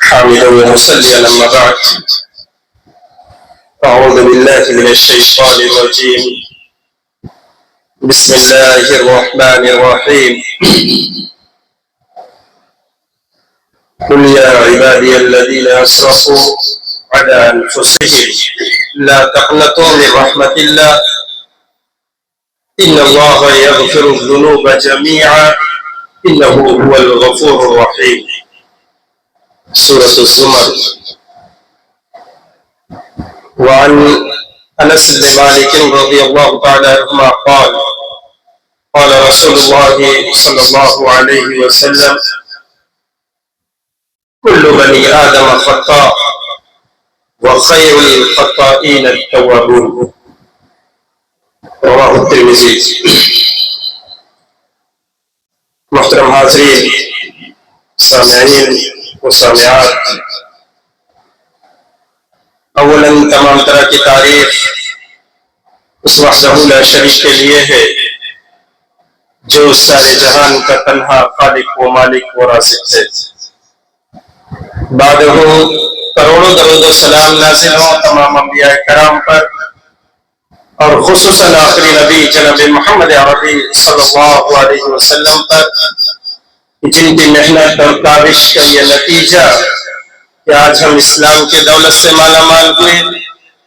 حامدا ومصليا أما بعد أعوذ بالله من الشيطان الرجيم بسم الله الرحمن الرحيم قل يا عبادي الذين أسرفوا على أنفسهم لا تقنطوا من رحمة الله إن الله يغفر الذنوب جميعا إنه هو الغفور الرحيم سورة الزمر. وعن أنس بن مالك رضي الله تعالى عنهما قال قال رسول الله صلى الله عليه وسلم كل بني آدم خطاء وخير الخطائين التوابون رواه الترمذی. محترم حاضرین، سامعین و سامعات، اولا تمام طرح کی تعریف اس وحدہ لا شریک کے لیے ہے جو سارے جہان کا تنہا خالق و مالک و رازق ہے. بعدہ کروڑوں درود و سلام نازل ہوں تمام انبیاء کرام پر اور خصوصاً آخری نبی جناب محمد عربی صلی اللہ علیہ وسلم پر، جن کی محنت اور کاوش کا یہ نتیجہ کہ آج ہم اسلام کے دولت سے مالا مال ہوئے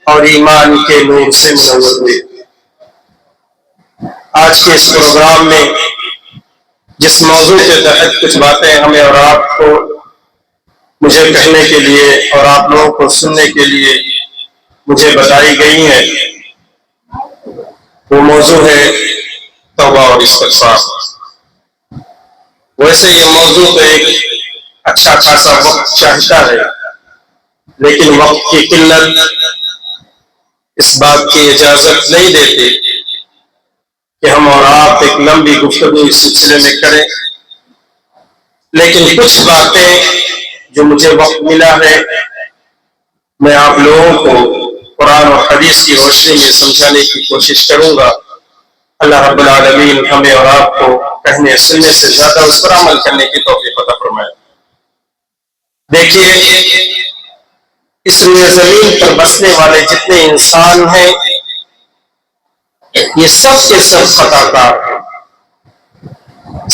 اور ایمان کے نور سے منور ہوئے. آج کے اس پروگرام میں جس موضوع کے تحت کچھ باتیں ہمیں اور آپ کو مجھے کہنے کے لیے اور آپ لوگوں کو سننے کے لیے مجھے بتائی گئی ہیں، وہ موضوع ہے توبہ اور استغفار. ویسے یہ موضوع تو ایک اچھا خاصا وقت چاہتا ہے، لیکن وقت کی قلت اس بات کی اجازت نہیں دیتی کہ ہم اور آپ ایک لمبی گفتگو اس سلسلے میں کریں. لیکن کچھ باتیں جو مجھے وقت ملا ہے میں آپ لوگوں کو قرآن اور حدیث کی روشنی میں سمجھانے کی کوشش کروں گا. اللہ رب العالمین ہمیں اور آپ کو کہنے سننے سے زیادہ اس پر عمل کرنے کی توفیق عطا فرمائے. دیکھیے، اس روئے زمین پر بسنے والے جتنے انسان ہیں یہ سب کے سب خطا کار ہیں،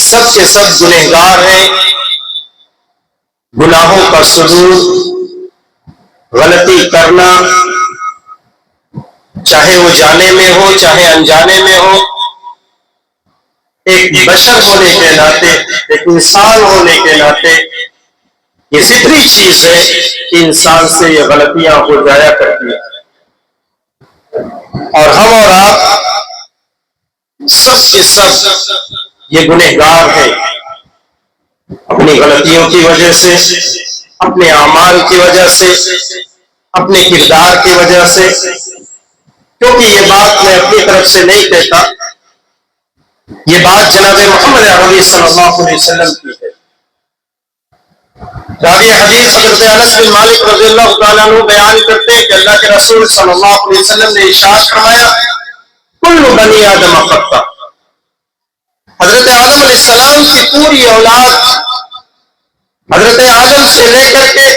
سب کے سب گنہگار ہیں. گناہوں کا صدور، غلطی کرنا، چاہے وہ جانے میں ہو چاہے انجانے میں ہو، ایک بشر ہونے کے ناطے، ایک انسان ہونے کے ناطے یہ فطری چیز ہے کہ انسان سے یہ غلطیاں ہو جایا کرتی ہیں. اور ہم اور آپ سب کے سب یہ گنہگار ہیں، اپنی غلطیوں کی وجہ سے، اپنے اعمال کی وجہ سے، اپنے کردار کی وجہ سے. کیونکہ یہ بات میں اپنی طرف سے نہیں کہتا، یہ بات جناب محمد عربی صلی اللہ علیہ وسلم کی ہے. راوی حدیث حضرت انس بن مالک رضی اللہ تعالیٰ عنہ بیان کرتے ہیں کہ اللہ کے رسول صلی اللہ علیہ وسلم نے ارشاد فرمایا کل بنی آدم خطا. حضرت آدم علیہ السلام کی پوری اولاد، حضرت آدم سے لے کر کے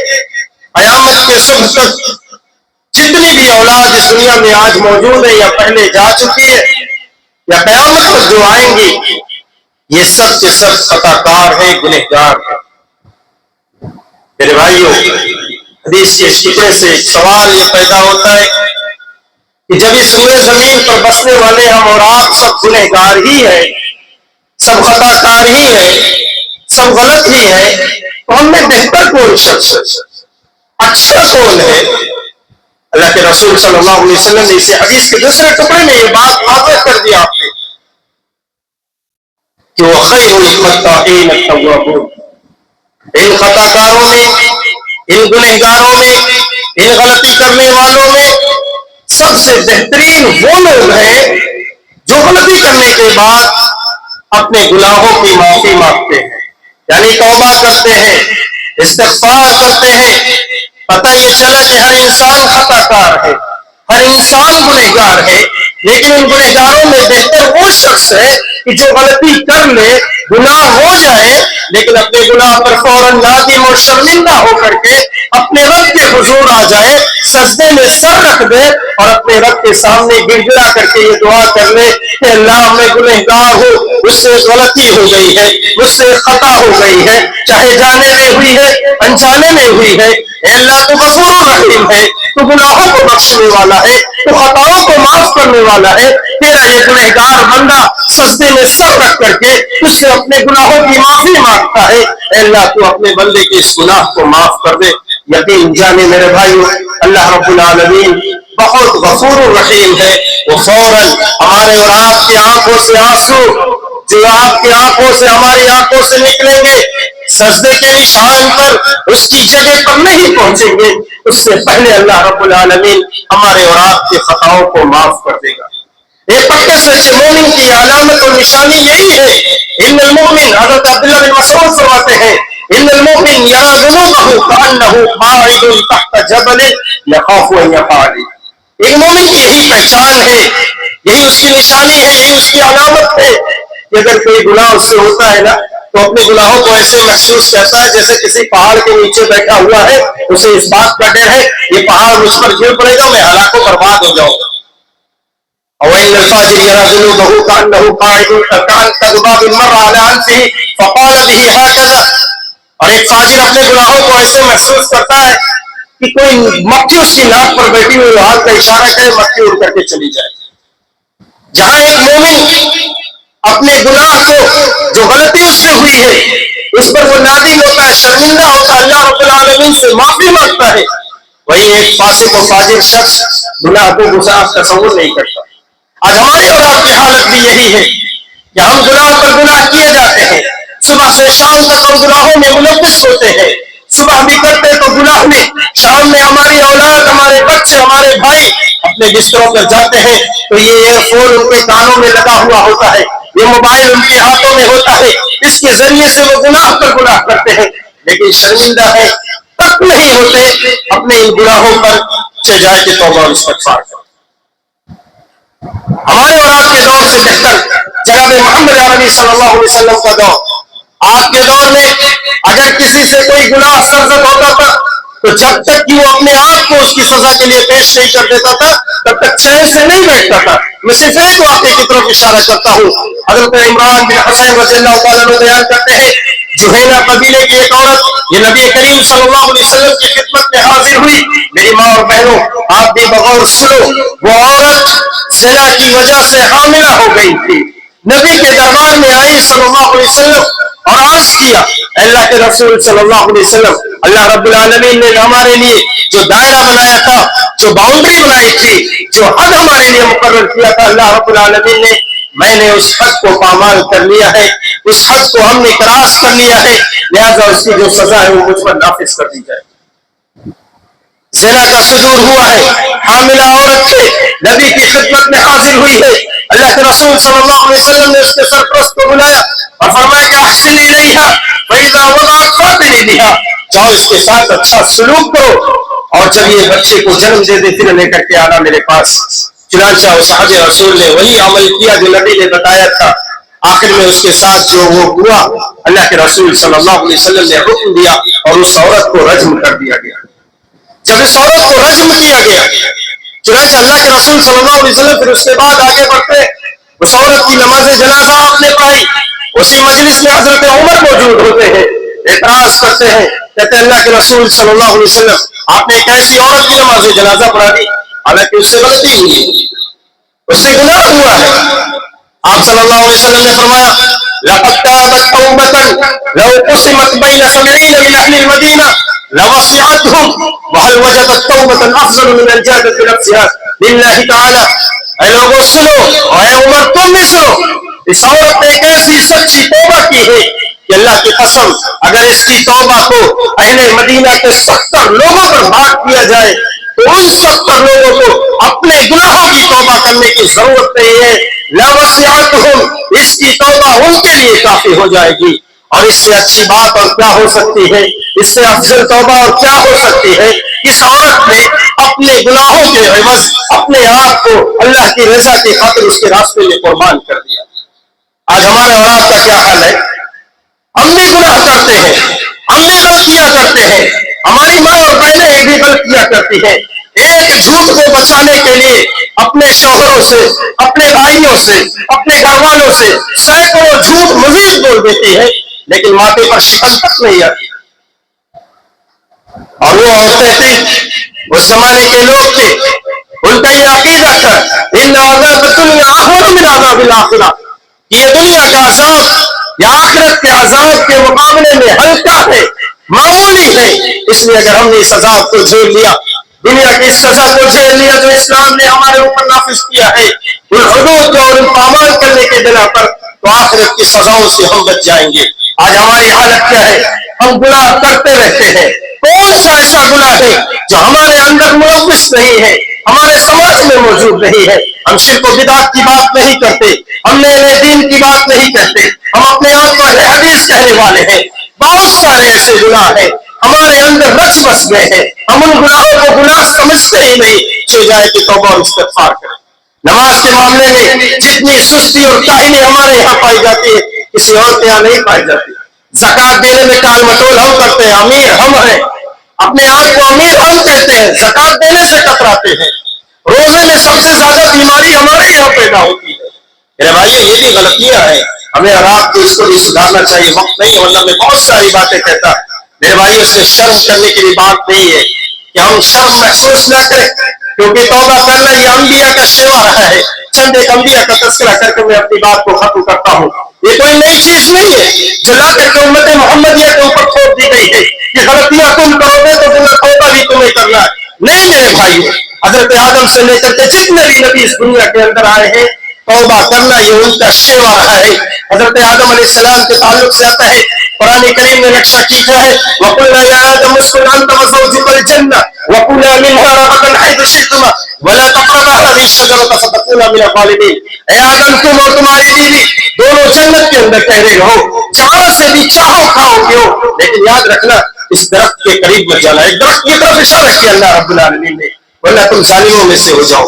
قیامت کے صبح تک جتنی بھی اولاد اس دنیا میں آج موجود ہے یا پہلے جا چکی ہے یا قیامت تک جو آئیں گی، یہ سب کے سب خطا کار ہیں، گنہگار ہیں. میرے بھائیوں، حدیث کے ٹکڑے سے ایک سوال یہ پیدا ہوتا ہے کہ جب اس روئے زمین پر بسنے والے ہم اور آپ سب گنہگار ہی ہیں، سب خطا کار ہی ہیں، سب غلط ہی ہیں، تو ہم میں بہتر کون شخص، اچھا کون ہے؟ اللہ کے رسول صلی اللہ علیہ وسلم نے اسے حدیث کے دوسرے ٹکڑے میں یہ بات واضح کر دیا آپ نے کہ وہ خیر الخطائین التوابون. ان خطا کاروں میں، ان گنہگاروں میں، ان غلطی کرنے والوں میں سب سے بہترین وہ لوگ ہیں جو غلطی کرنے کے بعد اپنے گناہوں کی معافی مانگتے ہیں، یعنی توبہ کرتے ہیں، استغفار کرتے ہیں. پتہ یہ چلا کہ ہر انسان خطا کار ہے، ہر انسان گنہگار ہے، لیکن ان گنہگاروں میں بہتر وہ شخص ہے کہ جو غلطی کر لے، گناہ ہو جائے، لیکن اپنے گناہ پر فوراً نادم اور شرمندہ ہو کر کے اپنے رب کے حضور آ جائے، سجدے میں سر رکھ دے اور اپنے رب کے سامنے گڑ گڑا کر کے یہ دعا کر لے کہ اللہ میں گنہگار ہوں، مجھ سے غلطی ہو گئی ہے، مجھ سے خطا ہو گئی ہے، چاہے جانے میں ہوئی ہے انجانے میں ہوئی ہے، اے اللہ تو غفور رحیم ہے، تو گناہوں کو بخشنے والا ہے، تو خطاؤں کو معاف کرنے والا ہے، تیرا یہ گنہگار بندہ سجدے میں سر رکھ کر کے اس سے اپنے گناہوں کی معافی مانگتا ہے، اے اللہ تو اپنے بندے کے اس گناہ کو معاف کر دے۔ یقین جانے میرے بھائیو، اللہ رب العالمین بہت غفور الرحیم ہے، وہ فوراً ہمارے اور آپ کی آنکھوں سے آنسو جو آپ کی آنکھوں سے ہماری آنکھوں سے نکلیں گے، سجدے کے نشان پر اس کی جگہ پر نہیں پہنچیں گے، اس سے پہلے اللہ رب العالمین ہمارے اور آپ کے خطاؤں کو معاف کر دے گا۔ ایک پکے سچے مومن کی علامت اور نشانی یہی ہے، ان المؤمن، حضرت عبداللہ بن مسعود فرماتے ہیں، ان المؤمن یرا ذنوبہ کأنہ قاعد تحت جبل یخاف ان یقع علیہ۔ ایک مومن کی یہی پہچان ہے، یہی اس کی نشانی ہے، یہی اس کی علامت ہے کہ اگر کوئی گناہ اس سے ہوتا ہے نا تو اپنے گناہوں کو ایسے محسوس کرتا ہے جیسے کسی پہاڑ کے نیچے بیٹھا ہوا ہے، اسے اس بات کا ڈر ہے یہ پہاڑ مجھ پر گر پڑے گا، میں ہلاک و برباد ہو جاؤں گا۔ وَإِنَّ الْفَاجِرَ يَرَى ذُنُوبَهُ كَأَنَّهُ قَاعِدٌ كَذُبَابٍ مَرَّ عَلَى أَنفِهِ فَقَالَ بِهِ هَكَذَا۔ اور ایک فاجر اپنے گناہوں کو ایسے محسوس کرتا ہے کہ کوئی مکھی اس کی ناک پر بیٹھی ہوئی ہاتھ کا اشارہ کرے، مکھی اڑ کر کے چلی جائے۔ جہاں ایک مومن اپنے گناہ کو جو غلطی اس سے ہوئی ہے اس پر وہ نادم ہوتا ہے، شرمندہ ہوتا ہے، اللہ رب العالمین سے معافی مانگتا ہے، وہی ایک فاسق و فاجر شخص گناہ کو گناہ تصور نہیں کرتا۔ آج ہماری اور آپ کی حالت بھی یہی ہے کہ ہم گناہ پر گناہ کیے جاتے ہیں، صبح سے شام تک ہم گناہوں میں ملوث ہوتے ہیں، صبح بھی کرتے تو گناہ میں، شام میں ہماری اولاد، ہمارے بچے، ہمارے بھائی اپنے بستروں پر جاتے ہیں تو یہ ایئر فون ان کے کانوں میں لگا ہوا ہوتا ہے، یہ موبائل ان کے ہاتھوں میں ہوتا ہے، اس کے ذریعے سے وہ گناہ پر گناہ کرتے ہیں، لیکن شرمندہ ہے، تک نہیں ہوتے اپنے ان گناہوں پر جائے کہ توبہ اور استغفار کریں۔ ہمارے اور آپ کے دور سے بہتر جناب محمد عربی صلی اللہ علیہ وسلم کا دور، آپ کے دور میں اگر کسی سے کوئی گناہ سرزد ہوتا تھا تو جب تک کہ وہ اپنے آپ کو اس کی سزا کے لیے پیش نہیں کر دیتا تھا تب تک چین سے نہیں بیٹھتا تھا۔ میں صرف ایک واقعے کی طرف اشارہ کرتا ہوں، حضرت عمران بن حسین رضی اللہ تعالیٰ عنہ بیان کرتے ہیں، جوہینا قبیلے کی ایک عورت یہ نبی کریم صلی اللہ علیہ وسلم کی خدمت میں حاضر ہوئی۔ میری ماں اور بہنوں آپ بھی بغور سنو، وہ عورت زنا کی وجہ سے حاملہ ہو گئی تھی، نبی کے دربار میں آئی صلی اللہ علیہ وسلم اور عرض کیا، اللہ کے رسول صلی اللہ علیہ وسلم، اللہ رب العالمین نے ہمارے لیے جو دائرہ بنایا تھا، جو باؤنڈری بنائی تھی، جو حد ہمارے لیے مقرر کیا تھا، اللہ رب العالمین نے، میں نے اس حد کو پامال کر لیا ہے، اس حد کو ہم نے کراس کر لیا ہے، لہذا اس کی جو سزا ہے وہ مجھ پر نافذ کر دی جائے۔ زنا کا صدور ہوا ہے، حاملہ عورت سے نبی کی خدمت میں حاضر ہوئی ہے، اللہ کے رسول صلی اللہ علیہ وسلم نے اس کے سرپرست کو بلایا اور فرمایا کہ احسن الیہا فاذا وضعت فاطر بها، جاؤ اس کے ساتھ اچھا سلوک کرو اور جب یہ بچے کو جنم دے دے پھر لے کر کے آنا میرے پاس۔ چنانچہ وہ صحابہ رسول نے وہی عمل کیا جو نبی نے بتایا تھا، آخر میں اس کے ساتھ جو وہ ہوا اللہ کے رسول صلی اللہ علیہ وسلم نے حکم دیا اور اس عورت کو رجم کر دیا گیا۔ جب اس عورت کو رجم کیا گیا، چنانچہ اللہ کے رسول صلی اللہ علیہ وسلم پھر اس کے بعد آگے بڑھتے، اس عورت کی نماز جنازہ آپ نے پڑھائی، اسی مجلس میں حضرت عمر موجود ہوتے ہیں، اعتراض کرتے ہیں، کہتے ہیں اللہ کے رسول صلی اللہ علیہ وسلم آپ نے ایک ایسی عورت کی نماز جنازہ پڑھا دی، حالانکہ اس سے غلطی ہوئی، اس سے گناہ ہوا ہے۔ آپ صلی اللہ علیہ وسلم نے فرمایا لَقَدْ تَابَتْ تَوْبَةً لَوْ قُسِمَتْ بَيْنَ 70 مِنْ أَهْلِ الْمَدِينَةِ لَوَسِعَتْهُمْ وَهَلْ وَجَدَتْ تَوْبَةً أَفْضَلَ مِنْ الْجَادَةِ بِنَفْسِهَا لِلَّهِ تَعَالَى۔ اے لوگوں سنو، اے عمر تم بھی سنو، اس عورت نے ایک ایسی سچی توبہ کی ہے کہ اللہ کی قسم اگر اس کی توبہ کو اہل مدینہ کے 70 لوگوں پر بانٹ دیا جائے تو ان 70 لوگوں کو اپنے گناہوں کی توبہ کرنے کی ضرورت نہیں ہے، لَوَسِعَتْهُمْ، اس کی توبہ ان کے لیے کافی ہو جائے گی۔ اور اس سے اچھی بات اور کیا ہو سکتی ہے، اس سے افضل توبہ اور کیا ہو سکتی ہے؟ اس عورت نے اپنے گناہوں کے عوض اپنے آپ کو اللہ کی رضا کی خاطر اس کے راستے میں قربان کر دیا۔ آج ہمارے اولاد کا کیا حال ہے؟ ہم بھی گناہ کرتے ہیں، ہم بھی غلطیاں کرتے ہیں، ہماری ماں اور بہنیں بھی غلطیاں کرتی ہیں۔ ایک جھوٹ کو بچانے کے لیے اپنے شوہروں سے، اپنے بھائیوں سے، اپنے گھر والوں سے سینکڑوں جھوٹ مزید بول دیتی ہے، لیکن ماتھے پر شکن تک نہیں آتی۔ اور وہ عورتیں تھیں، اس زمانے کے لوگ تھے، ان کا یہ عقیدہ تھا ان عذاب الدنیا اہون من عذاب الآخرہ، یہ دنیا کا عذاب یا آخرت کے عذاب کے مقابلے میں ہلکا ہے، معمولی ہے۔ اس لیے اگر ہم نے اس عذاب کو جھیل لیا، دنیا کی اس سزا کو جھیل لیا جو اسلام نے ہمارے اوپر نافذ کیا ہے ان حدود اور ان پامال کرنے کے بنا پر، تو آخرت کی سزاؤں سے ہم بچ جائیں گے۔ آج ہماری حالت کیا ہے؟ ہم گناہ کرتے رہتے ہیں۔ کون سا ایسا گناہ ہے جو ہمارے اندر ملوث نہیں ہے، ہمارے سماج میں موجود نہیں ہے؟ ہم شرک و بدعت کی بات نہیں کرتے، ہم نئے دین کی بات نہیں کرتے، ہم اپنے آپ کو اہل حدیث کہنے والے ہیں۔ بہت سارے ایسے گناہ ہیں ہمارے اندر رچ بس گئے ہیں، ہم ان گناہوں کو گناہ سمجھتے ہی نہیں۔ چل جائے کہ توبہ اور استغفار کریں۔ نماز کے معاملے میں جتنی سستی اور کاہلی ہمارے یہاں پائی جاتی ہے کسی اور کے یہاں نہیں پائی جاتی۔ زکات دینے میں ٹال مٹول ہم کرتے ہیں، امیر ہم ہیں، اپنے آپ کو امیر ہم کہتے ہیں، زکات دینے سے کتراتے ہیں۔ روزے میں سب سے زیادہ بیماری ہمارے یہاں پیدا ہوتی ہے۔ میرے بھائیو یہ بھی غلطیاں ہیں، ہمیں اور آپ کو اس کو بھی سدھارنا چاہیے۔ وقت نہیں، ورنہ میں بہت ساری باتیں کہتا۔ میرے بھائیو اس میں شرم کرنے کی بھی بات نہیں ہے کہ ہم شرم محسوس نہ کریں، کیونکہ توبہ کرنا یہ انبیاء کا شیوا رہا ہے۔ چند ایک انبیاء کا تذکرہ کر کے میں اپنی بات کو ختم کرتا ہوں۔ یہ کوئی نئی چیز نہیں ہے جو لا کر کے امت محمدیہ کے اوپر تھوپ دی گئی ہے کہ غلطیاں تم کرو گے تو توبہ بھی تمہیں کرنا ہے۔ نہیں میرے بھائیو، حضرت آدم سے لے کر کے جتنے بھی نبی اس دنیا کے اندر آئے ہیں، توبہ کرنا یہ ان کا شیوا رہا ہے۔ حضرت آدم علیہ السلام کے تعلق سے آتا ہے، قرآن کریم نے نقشہ کھینچا ہے، وَقُلْنَا يَا آدَمُ اسْكُنْ أَنْتَ وَزَوْجُكَ الْجَنَّةَ وَكُلَا مِنْهَا رَغَدًا حَيْثُ شِئْتُمَا وَلَا تَقْرَبَا هَٰذِهِ الشَّجَرَةَ فَتَكُونَا مِنَ الظَّالِمِينَ۔ اے آدم، تم اور تمہاری بیوی دونوں جنت کے اندر ٹھہرے رہو، جہاں سے بھی چاہو کھاؤ پیو، لیکن یاد رکھنا اس درخت کے قریب مت جانا۔ ایک درخت کی طرف اشارہ کیا اللہ رب العالمین نے، ورنہ تم ظالموں میں سے ہو جاؤ۔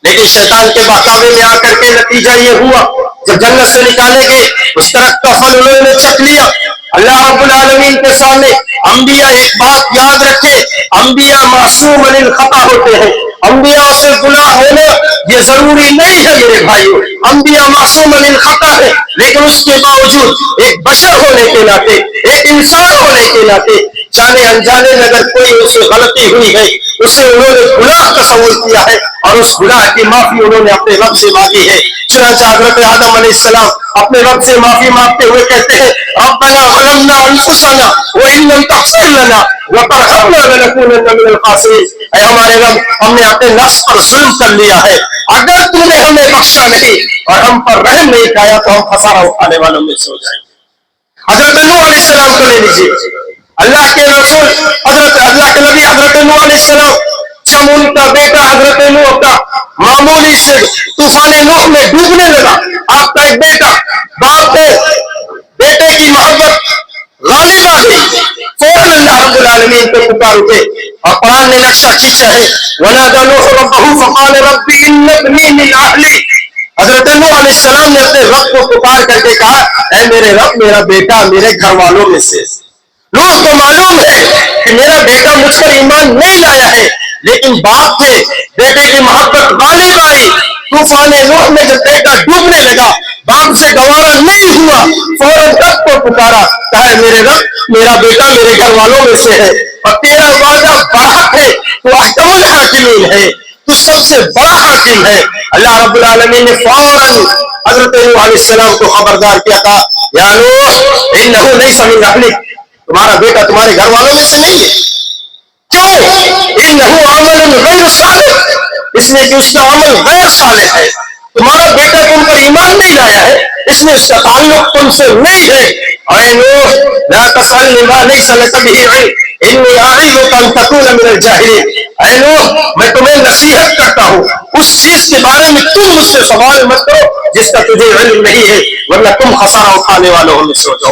لیکن شیطان کے بہکاوے میں آ کر کے نتیجہ یہ ہوا، جب جنت سے نکالے گئے اس درخت کا پھل انہوں نے چکھ لیا۔ اللہ رب العالمین کے سامنے انبیاء ایک بات یاد رکھے، انبیاء معصوم عن الخطا ہوتے ہیں، انبیاء سے گناہ ہونا یہ ضروری نہیں ہے میرے بھائیو۔ انبیاء معصوم عن الخطا ہے، لیکن اس کے باوجود ایک بشر ہونے کے ناطے، ایک انسان ہونے کے ناطے، جانے انجانے میں اگر کوئی اسے غلطی ہوئی ہے، اسے انہوں نے گناہ تصور کیا ہے اور اس گناہ کی معافی انہوں نے اپنے رب سے مانگی ہے۔ چنانچہ حضرت آدم علیہ السلام اپنے رب سے معافی مانگتے ہوئے کہتے ہیں، ربنا ظلمنا انفسنا وان لم تغفر لنا وترحمنا لنكونن من الخاسرین۔ اے ہمارے رب، ہم نے اپنے نفس پر ظلم کر لیا ہے، اگر تم نے ہمیں بخشا نہیں اور ہم پر رحم نہیں کھایا تو ہم خسارہ اٹھانے والوں میں سے ہو جائیں گے۔ حضرت نوح علیہ السلام کو لے لیجیے، اللہ کے رسول اللہ کے نبی حضرت نوح علیہ السلام، جب ان کا بیٹا حضرت نوح کا معمولی سے طوفان نوح میں ڈوبنے لگا، آپ کا ایک بیٹا، باپ ہے، بیٹے کی محبت غالب آ گئی، فوراً اللہ رب العالمین کو پکار اٹھے اور قرآن نے نقشہ کھینچا ہے، وَنَادَى نُوحٌ رَبَّهُ فَقَالَ رَبِّ إِنَّ ابْنِي مِنْ أَهْلِي۔ حضرت نوح علیہ السلام نے اپنے رب کو پکار کر کے کہا، اے میرے رب، میرا بیٹا میرے گھر والوں میں سے۔ نوح کو معلوم ہے کہ میرا بیٹا مجھ پر ایمان نہیں لایا ہے، لیکن باپ تھے، بیٹے کی محبت غالب آئی۔ طوفان نوح میں جب بیٹا ڈوبنے لگا، باپ سے گوارا نہیں ہوا، فوراً رب کو پکارا، کہا میرے رب، میرا بیٹا میرے گھر والوں میں سے ہے اور تیرا وعدہ بڑا ہے، تو احکم الحاکمین ہے، تو سب سے بڑا حاکم ہے۔ اللہ رب العالمین نے فوراً حضرت نوح علیہ السلام کو خبردار کیا تھا، یا نوح انہ لیس من اہلک، تمہارا بیٹا تمہارے گھر والوں میں سے نہیں ہے۔ کیوں؟ انہ عمل غیر صالح، اس لیے کہ اس کا عمل غیر صالح ہے۔ تمہارا بیٹا تم پر ایمان نہیں لایا ہے، اس لیے اس کا تعلق تم سے نہیں ہے۔ اے نوح لا تسألنی ما لیس لک بہ علم انی اعظک ان تکون من الجاہلین۔ اے نوح، میں تمہیں نصیحت کرتا ہوں، اس چیز کے بارے میں تم مجھ سے سوال مت کرو جس کا تجھے علم نہیں ہے، ورنہ تم خسارہ اٹھانے والوں میں سے ہو جاؤ۔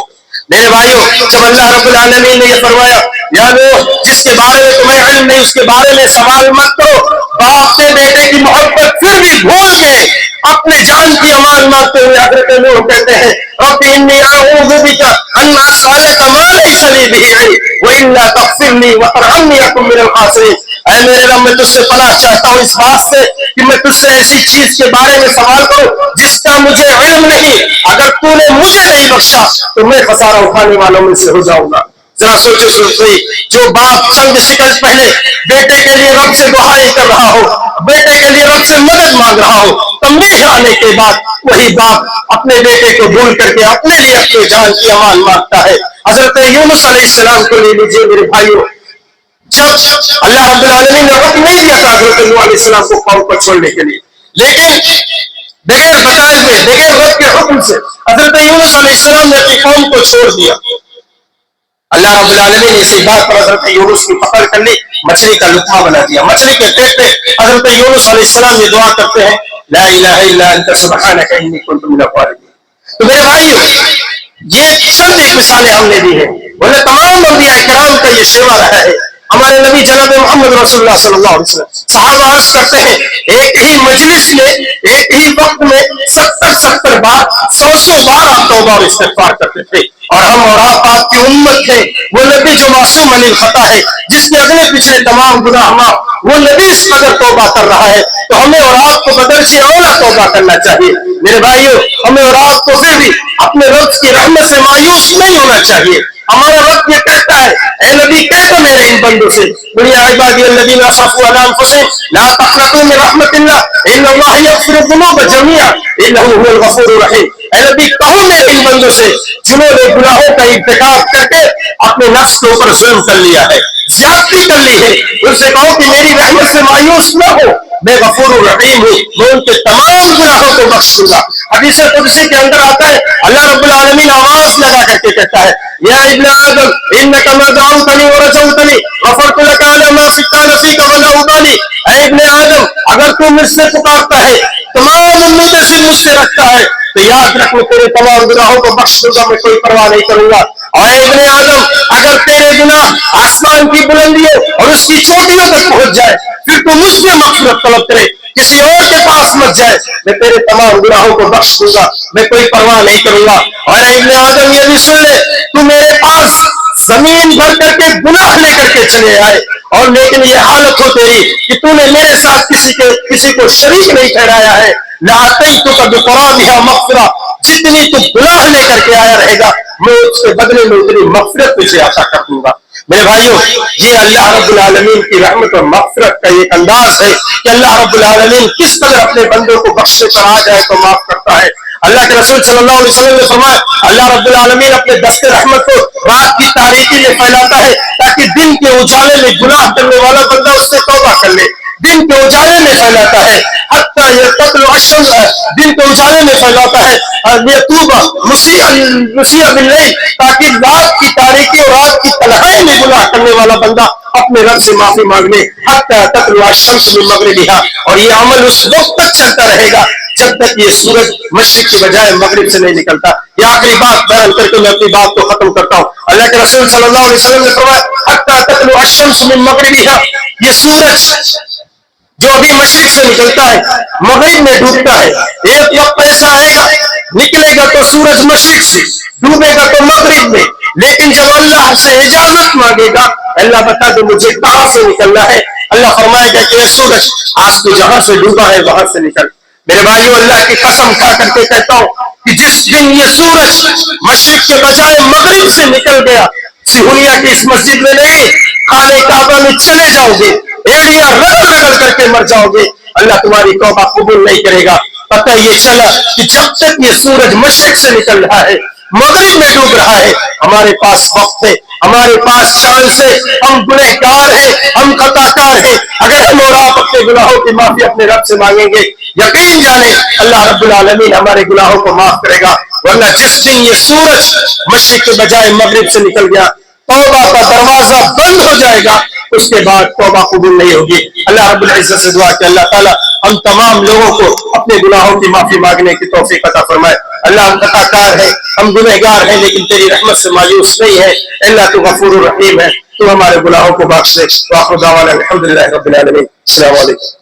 میرے بھائیوں، جب اللہ رب العالمین نے یہ فرمایا، یا نوح، جس کے بارے میں تمہیں علم نہیں اس کے بارے میں سوال مت کرو، باپ سے بیٹے کی محبت پھر بھی بھول کے اپنے جان کی امان مانگتے ہوئے حضرت نوح کہتے ہیں رب انی اعوذ بک ان اسالک ما لیس لی به علم والا تغفر لی وترحمنی اکن من الخاسرین. اے میرے رب میں تجھ سے پناہ چاہتا ہوں اس بات سے کہ میں تجھ سے ایسی چیز کے بارے میں سوال کروں جس کا مجھے علم نہیں. اگر تو نے مجھے نہیں بخشا تو میں خسارہ اٹھانے والوں میں سے ہو جاؤں گا. ذرا سوچو سوچو، جو باپ چند شکل پہلے بیٹے کے لیے رب سے دعائیں کر رہا ہو، بیٹے کے لیے رب سے مدد مانگ رہا ہو، تنبیہ آنے کے بعد وہی باپ اپنے بیٹے کو بھول کر کے اپنے لیے اپنے جان کی امان مانگتا ہے. حضرت یونس علیہ السلام کو لے لیجیے میرے بھائیوں، جب اللہ رب العالمین نے حکم نہیں دیا تھا حضرت نوح علیہ السلام کو قوم کو چھوڑنے کے لیے، لیکن بغیر بتائے ہوئے بغیر رب کے حکم سے حضرت یونس علیہ السلام نے اپنی قوم کو چھوڑ دیا. اللہ رب العالمین نے اسی بات پر حضرت یونس کی پکڑ کر لی، مچھلی کا لقمہ بنا دیا. مچھلی کے پیٹ پہ حضرت یونس علیہ السلام یہ دعا کرتے ہیں لا الہ الا انت سبحانک انی کنت من الظالمین. تو میرے بھائیو، یہ چند ایک مثالیں ہم نے دی ہیں، ورنہ تمام انبیاء کرام کا یہ شیوا رہا ہے. ہمارے نبی جناب محمد رسول اللہ صلی اللہ علیہ وسلم صحابہ عرض کرتے ہیں ایک ہی مجلس میں ایک ہی وقت میں 70 بار 100 بار آپ توبہ اور استغفار کرتے تھے. اور ہم اور آپ کی امت ہے، وہ نبی جو معصوم عن الخطا ہے، جس کے اگلے پچھلے تمام گناہ معاف، وہ نبی اس قدر توبہ کر رہا ہے تو ہمیں اور آپ کو بدرجہ اولا توبہ کرنا چاہیے. میرے بھائیو، ہمیں اور آپ کو پھر بھی اپنے رب کی رحمت سے مایوس نہیں ہونا چاہیے. ہمارا رب یہ کہتا ہے اے نبی کہہ تو میرے ان بندوں سے دنیا عبادی الذین اسرفوا علی انفسہم لا تقنطوا من رحمت اللہ ان اللہ یغفر الذنوب جميعا انہ هو الغفور الرحیم. اے نبی کہو میرے ان بندوں سے جنہوں نے گناہوں کا ارتکاب کر کے اپنے نفس کے اوپر ظلم کر لیا ہے، زیادتی کر لی ہے، ان سے کہو کہ میری رحمت سے مایوس نہ ہو، میں غفور الرحیم ہوں، میں ان کے تمام گناہوں کو بخش دوں گا. حدیث قدسی کے اندر آتا ہے اللہ رب العالمین آواز لگا کر کے کہتا ہے یا ابن آدم انک ما دعوتنی ورجوتنی غفرت لک علی ما کان فیک ولا ابالی. اے ابن آدم، اگر تو مجھ سے پکارتا ہے، تمام امیدیں سے مجھ سے رکھتا ہے تو یاد رکھ میں تیرے تمام گناہوں کو بخش دوں گا، میں کوئی پرواہ نہیں کروں گا. اور ابن آدم، اگر تیرے گناہ آسمان کی بلندیوں اور اس کی چوٹیوں تک پہنچ جائے پھر تو مجھ سے مغفرت طلب کرے، کسی اور کے پاس مت جائے، میں تیرے تمام گناہوں کو بخش دوں گا، میں کوئی پرواہ نہیں کروں گا. اور ابن آدم یہ بھی سن لے، تو میرے پاس زمین بھر کر کے گناہ لے کر کے چلے آئے اور لیکن یہ حالت ہو تیری کہ تو نے میرے ساتھ کسی کو شریک نہیں ٹھہرایا ہے. لَأَتَيْتُكَ بِقُرَابِهَا مَغْفِرَةً، جتنی تو گناہ لے کر کے آیا رہے گا میں اس کے بدلے میں اتنی مغفرت تجھے عطا کر دوں گا. میرے بھائیوں، یہ اللہ رب العالمین کی رحمت اور مغفرت کا ایک انداز ہے کہ اللہ رب العالمین کس قدر اپنے بندوں کو بخشے پر آ جائے تو معاف کرتا ہے. اللہ کے رسول صلی اللہ علیہ وسلم نے فرمایا اللہ رب العالمین اپنے دست رحمت کو رات کی تاریکی میں پھیلاتا ہے تاکہ دن کے اجالے میں گناہ کرنے والا بندہ اس سے توبہ کر لے. دن کے اجالے میں پھیلاتا ہے حتی تطلع الشمس، دن کے اجالے میں پھیلاتا ہے لیتوب مسیء باللیل، تاکہ رات کی تاریکی اور رات کی تنہائی میں گناہ کرنے والا بندہ اپنے رب سے معافی مانگ لے. حتی تطلع الشمس من مغربها، اور یہ عمل اس وقت تک چلتا رہے گا جب تک یہ سورج مشرق کی بجائے مغرب سے نہیں نکلتا. یہ آخری بات بیان کر کے میں اپنی بات کو ختم کرتا ہوں. اللہ کے رسول صلی اللہ علیہ وسلم نے فرمایا حتی تطلع الشمس من مغربها، یہ سورج جو ابھی مشرق سے نکلتا ہے مغرب میں ڈوبتا ہے، ایک وقت ایسا آئے گا نکلے گا تو سورج مشرق سے، ڈوبے گا تو مغرب میں، لیکن جب اللہ سے اجازت مانگے گا اللہ بتا دے مجھے کہاں سے نکلنا ہے، اللہ فرمائے گا کہ سورج آج تو جہاں سے ڈوبا ہے وہاں سے نکل. میرے بھائیو، اللہ کی قسم کھا کر کے کہتا ہوں کہ جس دن یہ سورج مشرق کے بجائے مغرب سے نکل گیا، سہولیا کی اس مسجد میں نہیں، خانہ کعبہ میں چلے جاؤ گے، ایڑیاں رگڑ رگڑ کر کے مر جاؤ گے، اللہ تمہاری توبہ قبول نہیں کرے گا. پتہ یہ چلا کہ جب تک یہ سورج مشرق سے نکل رہا ہے مغرب میں ڈوب رہا ہے، ہمارے پاس وقت ہے، ہمارے پاس چانس ہے. ہم گنہگار ہیں، ہم خطا کار ہیں. اگر ہم اور آپ اپنے گناہوں کی معافی اپنے رب سے مانگیں گے یقین جانیں اللہ رب العالمین ہمارے گناہوں کو معاف کرے گا. ورنہ جس دن یہ سورج مشرق کے بجائے مغرب سے نکل گیا توبہ کا دروازہ بند ہو جائے گا، اس کے بعد توبہ قبول نہیں ہوگی. اللہ رب العزت سے دعا کہ اللہ تعالیٰ ہم تمام لوگوں کو اپنے گناہوں کی معافی مانگنے کی توفیق عطا فرمائے. اللہ ہم خطا کار ہیں، ہم گنہگار ہیں، لیکن تیری رحمت سے مایوس نہیں ہے. اللہ تو غفور الرحیم ہے، تو ہمارے گناہوں کو بخش دے. وآخر دعوانا الحمدللہ رب العالمین. السلام علیکم.